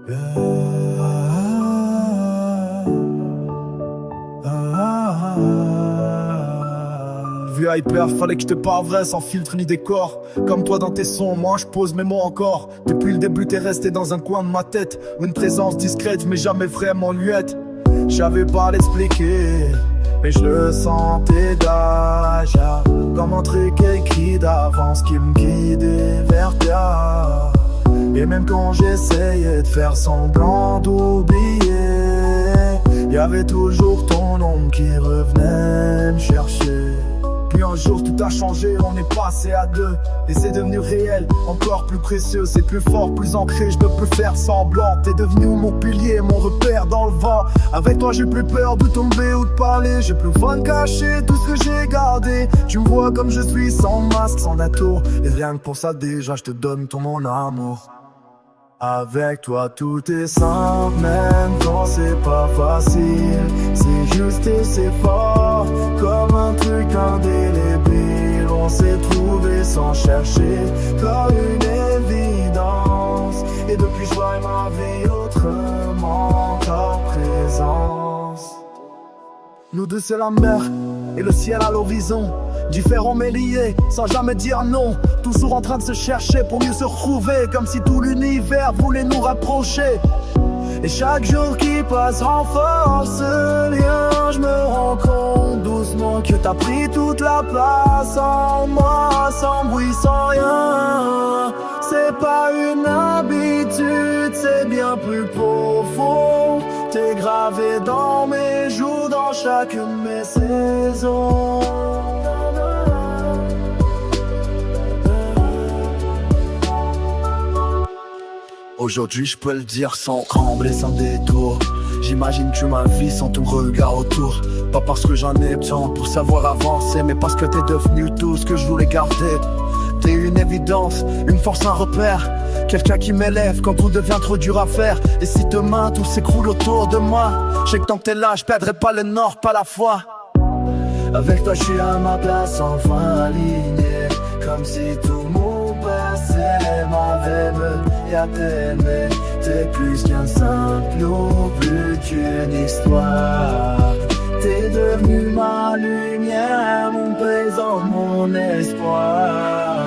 Vu hyper, fallait que je te parle vrai sans filtre ni décor. Comme toi dans tes sons, moi je pose mes mots encore. Depuis le début t'es resté dans un coin de ma tête. Une présence discrète mais jamais vraiment luette. J'avais pas l'expliquer, mais je le sentais déjà. Comme un truc écrit d'avance qui me guidait vers toi. Et même quand j'essayais de faire semblant d'oublier, y'avait toujours ton nom qui revenait me chercher. Puis un jour tout a changé, on est passé à deux. Et c'est devenu réel, encore plus précieux. C'est plus fort, plus ancré, je ne peux plus faire semblant. T'es devenu mon pilier, mon repère dans le vent. Avec toi j'ai plus peur de tomber ou de parler. J'ai plus besoin de cacher tout ce que j'ai gardé. Tu me vois comme je suis, sans masque, sans atour. Et rien que pour ça déjà je te donne tout mon amour. Avec toi tout est simple, même quand c'est pas facile. C'est juste et c'est fort, comme un truc indélébile. On s'est trouvé sans chercher, comme une évidence. Et depuis je vois ma vie autrement qu'en présence. Nous deux c'est la mer et le ciel à l'horizon. Différents mais liés, sans jamais dire non. Toujours en train de se chercher pour mieux se retrouver. Comme si tout l'univers voulait nous rapprocher. Et chaque jour qui passe renforce ce lien. Je me rends compte doucement que t'as pris toute la place en moi. Sans bruit, sans rien. C'est pas une habitude, c'est bien plus profond. T'es gravé dans mes joues, dans chacune de mes saisons. Aujourd'hui je peux le dire sans trembler, sans détour. J'imagine que ma vie sans ton regard autour. Pas parce que j'en ai besoin pour savoir avancer, mais parce que t'es devenu tout ce que je voulais garder. T'es une évidence, une force, un repère. Quelqu'un qui m'élève quand tout devient trop dur à faire. Et si demain tout s'écroule autour de moi, je sais que tant que t'es là, je perdrai pas le nord, pas la foi. Avec toi je suis à ma place, enfin aligné. Comme si tout mon passé m'avait mené à t'aimer. T'es plus qu'un simple ou plus qu'une histoire. T'es devenu ma lumière, mon présent, mon espoir.